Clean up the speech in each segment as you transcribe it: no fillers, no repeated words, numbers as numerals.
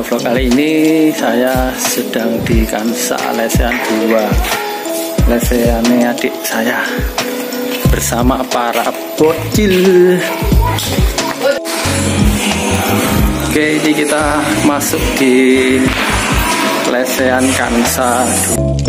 vlog kali ini saya sedang di Kansa lesehan 2, lesehannya adik saya bersama para bocil. Oke, ini kita masuk di lesehan Kansa 2.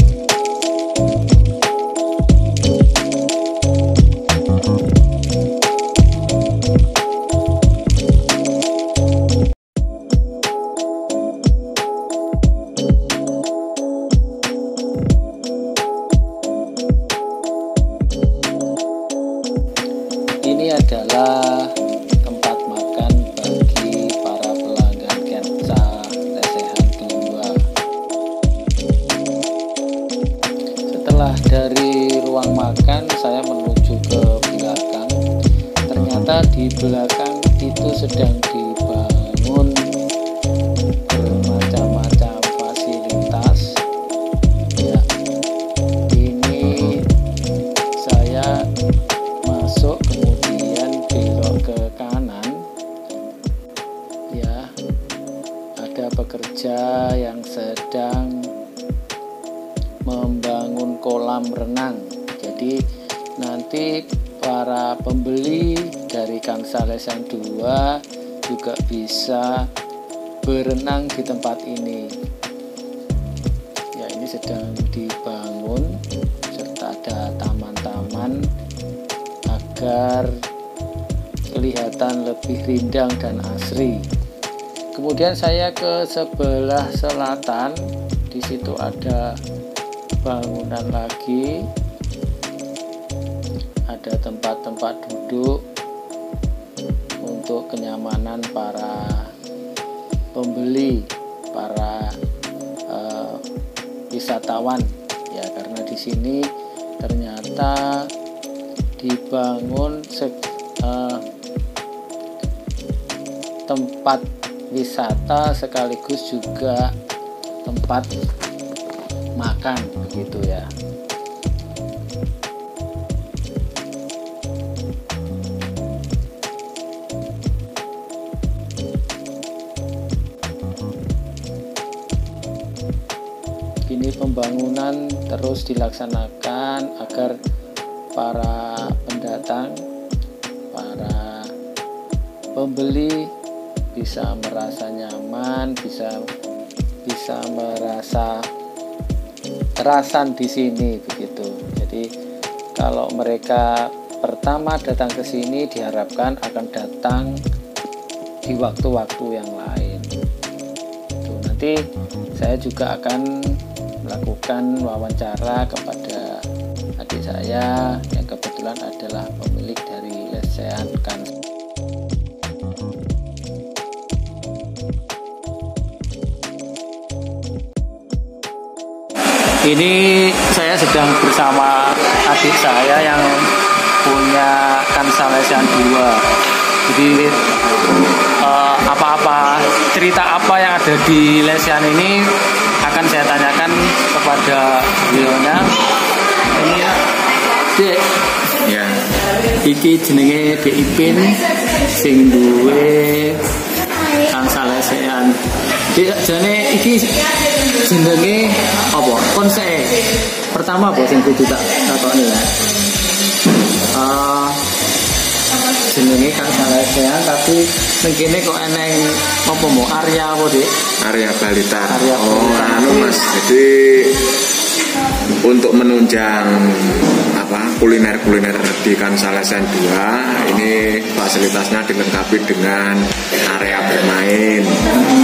Ini adalah tempat makan bagi para pelanggan Kansa lesehan 2. Setelah dari ruang makan, saya menuju ke belakang. Ternyata di belakang itu sedang dibangun bermacam-macam fasilitas. Ya, ini saya masuk kemudian belok ke kanan, ya, ada pekerja yang sedang membangun kolam renang. Jadi nanti para pembeli dari Kansa lesehan 2 juga bisa berenang di tempat ini. Ya, ini sedang dibangun serta ada taman-taman agar kelihatan lebih rindang dan asri. Kemudian saya ke sebelah selatan, di situ ada bangunan lagi, ada tempat-tempat duduk untuk kenyamanan para pembeli, para wisatawan, ya, karena di sini ternyata dibangun tempat wisata sekaligus juga tempat makan, begitu ya. Kini pembangunan terus dilaksanakan agar para pendatang, para pembeli bisa merasa nyaman, bisa merasa kerasan di sini, begitu. Jadi kalau mereka pertama datang ke sini diharapkan akan datang di waktu-waktu yang lain. Nanti saya juga akan melakukan wawancara kepada adik saya yang kebetulan adalah pemilik dari lesehan Kansa. Ini saya sedang bersama adik saya yang punya Kansa lesehan 2. Jadi cerita apa yang ada di lesehan ini akan saya tanyakan kepada beliaunya. Ini ya, Dek. Ya. Iki jenenge Dek Ipin sing duwe Kansa lesehan. Dek, jane iki jenenge apa? Konsep. Pertama apa sing kudu tak takoni ya? Jenenge Kansa lesehan tapi ning kene kok eneng apa mau area apa, Dik? Area Balitar. Anu Mas. Jadi untuk menunjang kuliner di Kansa lesehan 2 ini fasilitasnya dilengkapi dengan area bermain,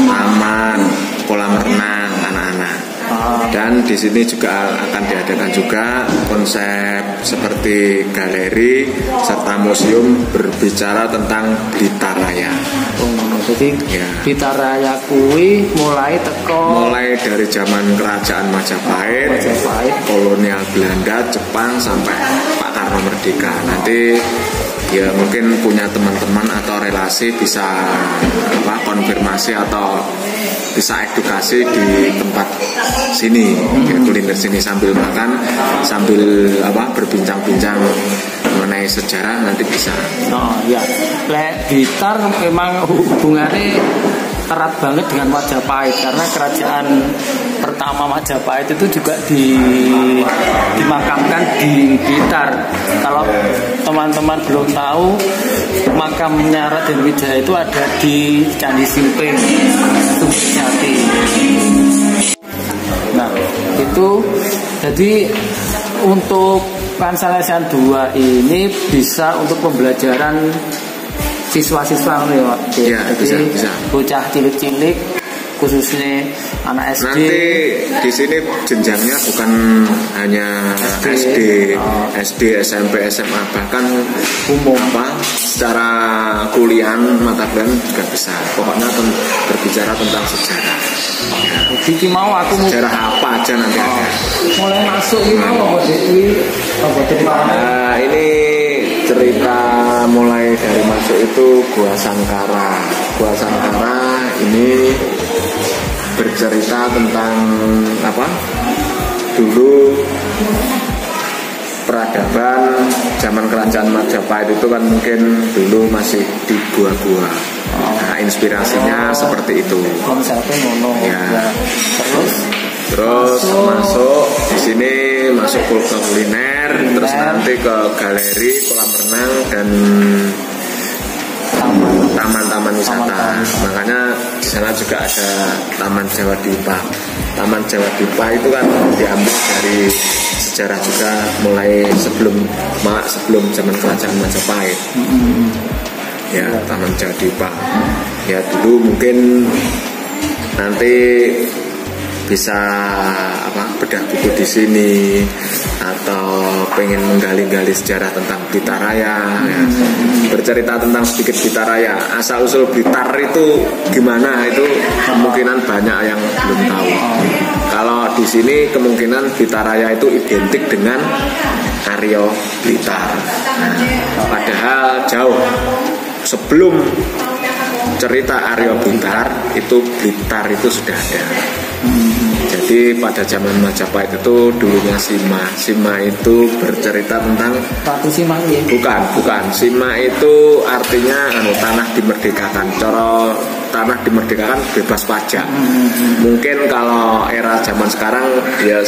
taman, kolam renang anak-anak. Dan di sini juga akan diadakan juga konsep seperti galeri serta museum berbicara tentang Blitar Raya. Jadi ya, Blitar Raya kuwi mulai dari zaman kerajaan Majapahit, kolonial Belanda, Jepang sampai Pak Karno Merdeka. Nanti ya mungkin punya teman-teman atau relasi bisa konfirmasi atau bisa edukasi di tempat sini, ya, kuliner sini sambil makan, sambil berbincang-bincang mengenai sejarah nanti bisa. Oh ya, Blitar memang hubungannya erat banget dengan Majapahit karena kerajaan pertama Majapahit itu juga dimakamkan di Blitar. Kalau teman-teman belum tahu, makamnya Raden Wijaya itu ada di Candi Simping, Sumbijati. Nah, itu jadi untuk Kansalesian 2 ini bisa untuk pembelajaran siswa-siswa ya, bisa. Bocah cilik-cilik khususnya anak SD. Nanti di sini jenjangnya bukan hanya SD, SMP, SMA, bahkan umum secara kuliah mata pelajaran juga bisa. Pokoknya berbicara tentang sejarah. Ya. Jadi mau aku sejarah apa aja nanti ada. Mulai masuk ini mau ini cerita mulai dari masuk itu Gua Sangkara. Gua Sangkara ini bercerita tentang apa? Dulu peradaban zaman kerajaan Majapahit itu kan mungkin dulu masih di gua-gua. Nah, inspirasinya seperti itu. Konsepnya mono. Ya. Terus masuk di sini masuk ke kuliner, terus nanti ke galeri, kolam renang dan taman-taman wisata. Makanya di sana juga ada Taman Jawa Dipa. Taman Jawa Dipa itu kan diambil dari sejarah juga mulai sebelum zaman kerajaan Majapahit. Ya, Taman Jawa Dipa. Ya dulu mungkin nanti bisa bedah buku di sini atau pengen menggali-gali sejarah tentang Blitar Raya, ya. Bercerita tentang sedikit Blitar Raya, asal usul Blitar itu gimana, itu kemungkinan banyak yang belum tahu. Kalau di sini kemungkinan Blitar Raya itu identik dengan Aryo Blitar. Nah, padahal jauh sebelum cerita Aryo Blitar itu Blitar itu sudah ada. Jadi pada zaman Majapahit itu dulunya Sima itu bercerita tentang Ratu Sima ya? Bukan. Sima itu artinya tanah dimerdekakan. Cara tanah dimerdekakan bebas pajak. Mungkin kalau era zaman sekarang ya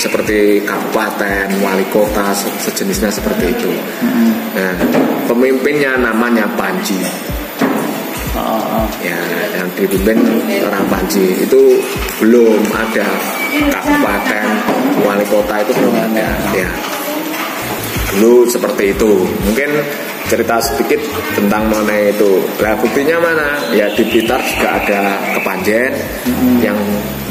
seperti kabupaten, wali kota, sejenisnya seperti itu. Nah, pemimpinnya namanya Panji. Ya, yang dipimpin orang Panji itu belum ada kabupaten, wali kota itu belum ada. Ya, dulu seperti itu. Mungkin cerita sedikit tentang mengenai itu. Nah, buktinya mana? Ya di Blitar juga ada Kepanjen yang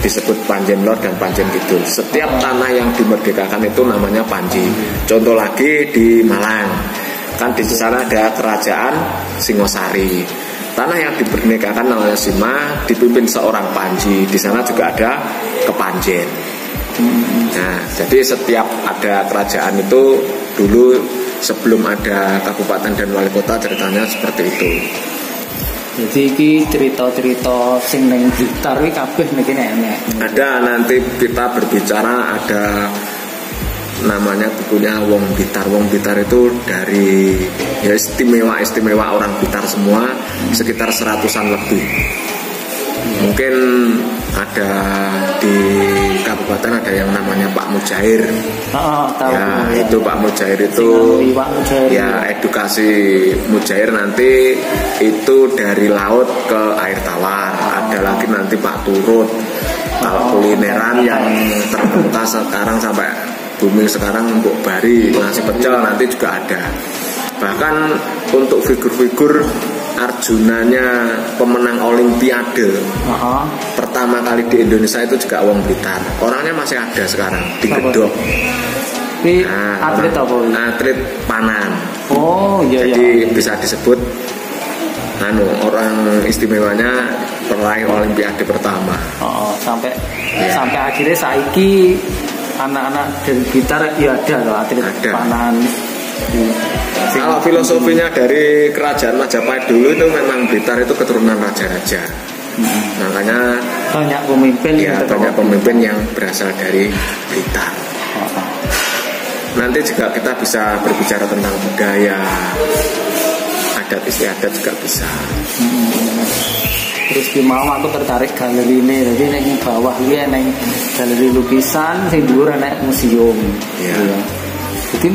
disebut Panjen Lor dan Panjen Kidul. Setiap tanah yang dimerdekakan itu namanya Panji. Contoh lagi di Malang, kan di sana ada kerajaan Singosari. Tanah yang dimerdekakan namanya Sima, dipimpin seorang Panji. Di sana juga ada Kepanjen. Nah, jadi setiap ada kerajaan itu dulu sebelum ada kabupaten dan wali kota ceritanya seperti itu. Jadi ini cerita-cerita sing neng Blitar iki kabeh niki enek. Ada, nanti kita berbicara, ada namanya bukunya Wong Blitar. Wong Blitar itu dari ya istimewa orang Blitar semua, sekitar 100-an lebih. Mungkin ada di kabupaten ada yang namanya Pak Mujair. Tahu. Ya, itu Pak Mujair itu ya edukasi Mujair nanti itu dari laut ke air tawar. Ada lagi nanti Pak Turut. Kalau kulineran yang terkenal sekarang sampai booming sekarang Mbok Bari, nasi pecel nanti juga ada. Bahkan untuk figur-figur Arjunanya pemenang Olimpiade pertama kali di Indonesia itu juga Wong Blitar. Orangnya masih ada sekarang di Gedok. Atlet apa? Atlet panan. Oh iya. Jadi bisa disebut orang istimewanya peraih Olimpiade pertama. Sampai akhirnya saiki anak-anak dari Blitar ya ada loh atlet panan. Kalau filosofinya dari kerajaan Majapahit dulu itu memang Blitar itu keturunan raja-raja. Makanya banyak pemimpin yang berasal dari Blitar. Nanti juga kita bisa berbicara tentang budaya, adat istiadat juga bisa. Terus ki mau aku tertarik galeri ini, jadi neng bawah ini neng galeri lukisan, sing dhuwur enek museum. Iya. Jadi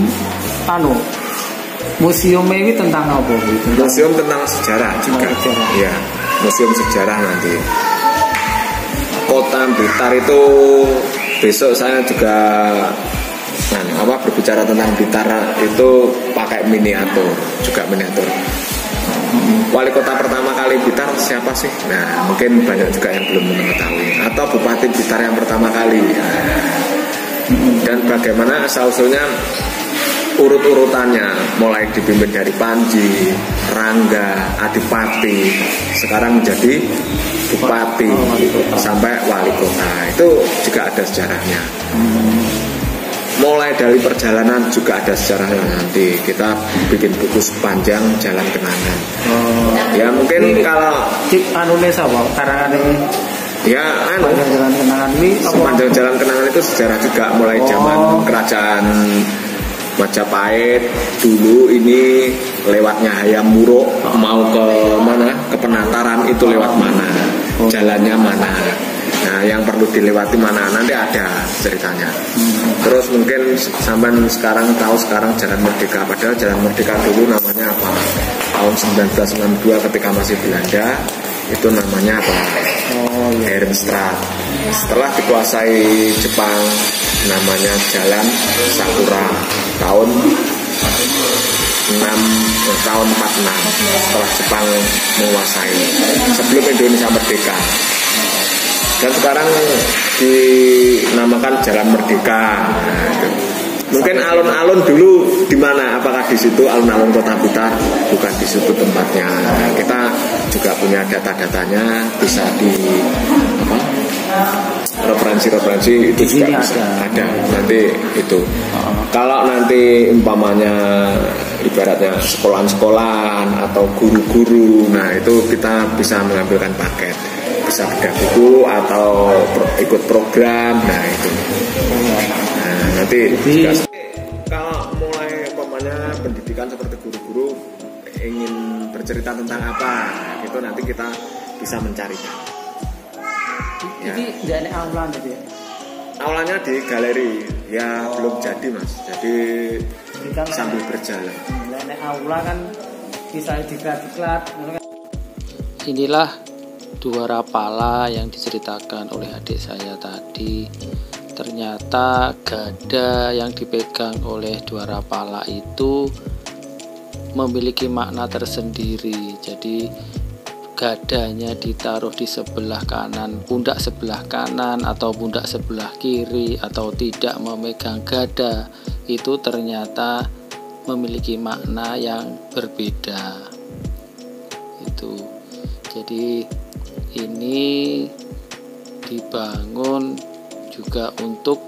museum ini tentang apa? Museum tentang sejarah juga. Iya, museum sejarah nanti. Kota Blitar itu besok saya juga berbicara tentang Blitar itu pakai miniatur, juga miniatur. Wali kota pertama kali Blitar siapa sih? Nah, mungkin banyak juga yang belum mengetahui. Atau Bupati Blitar yang pertama kali. Dan bagaimana asal-usulnya, urut-urutannya, mulai dipimpin dari Panji, Rangga, Adipati, sekarang menjadi Bupati, sampai Wali Kota. Itu juga ada sejarahnya. Mulai dari perjalanan juga ada sejarahnya, nanti kita bikin buku sepanjang Jalan Kenangan. Ya mungkin kalau Jalan Kenangan ini sepanjang Jalan Kenangan itu sejarah juga, mulai zaman kerajaan Majapahit dulu, ini lewatnya Hayam Wuruk, mau ke mana, ke Penataran itu lewat mana, jalannya mana. Nah, yang perlu dilewati mana, nanti ada ceritanya. Terus mungkin sampai sekarang tahu sekarang Jalan Merdeka, padahal Jalan Merdeka dulu namanya apa? Tahun 1962 ketika masih Belanda, itu namanya apa? Herenstraat. Setelah dikuasai Jepang, namanya Jalan Sakura. Tahun 46 setelah Jepang menguasai, sebelum Indonesia merdeka. Dan sekarang dinamakan Jalan Merdeka. Mungkin alun-alun dulu di mana? Apakah di situ alun-alun Kota Blitar? Bukan di situ tempatnya. Kita juga punya data-datanya, bisa di referensi itu juga bisa ada nanti itu. Kalau nanti umpamanya ibaratnya sekolahan-sekolahan atau guru-guru, nah itu kita bisa mengambilkan paket, bisa bedah buku atau ikut program, nah itu. Nah nanti juga, kalau mulai umpamanya pendidikan seperti guru-guru ingin bercerita tentang apa, itu nanti kita bisa mencarikan. Jadi tidak ada aula gitu ya? Aulanya di galeri, ya belum jadi mas, jadi kan sambil berjalan. Ada aula kan bisa diklat-klat. Inilah dua rapala yang diceritakan oleh adik saya tadi. Ternyata gada yang dipegang oleh dua rapala itu memiliki makna tersendiri. Jadi gadanya ditaruh di sebelah kanan, pundak sebelah kanan atau pundak sebelah kiri, atau tidak memegang gada, itu ternyata memiliki makna yang berbeda. Itu jadi ini dibangun juga untuk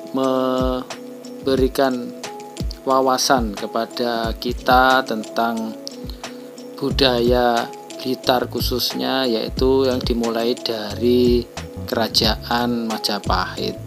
memberikan wawasan kepada kita tentang budaya Blitar khususnya, yaitu yang dimulai dari Kerajaan Majapahit.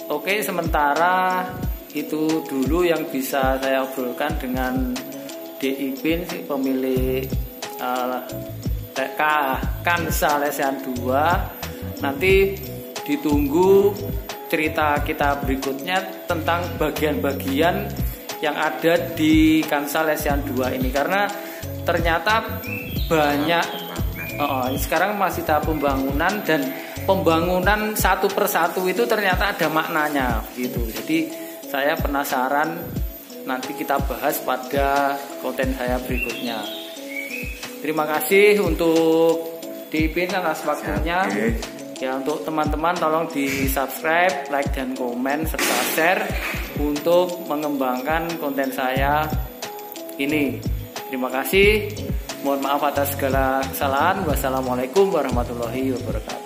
Oke, sementara itu dulu yang bisa saya obrolkan dengan Ipin, si pemilik TK Kansa Lesehan 2. Nanti ditunggu cerita kita berikutnya tentang bagian-bagian yang ada di Kansa Lesehan 2 ini, karena ternyata banyak sekarang masih tahap pembangunan, dan pembangunan satu persatu itu ternyata ada maknanya gitu. Jadi saya penasaran, nanti kita bahas pada konten saya berikutnya. Terima kasih untuk Ipin atas waktunya. Ya, untuk teman-teman tolong di subscribe, like dan komen serta share untuk mengembangkan konten saya ini. Terima kasih. Mohon maaf atas segala kesalahan. Wassalamualaikum warahmatullahi wabarakatuh.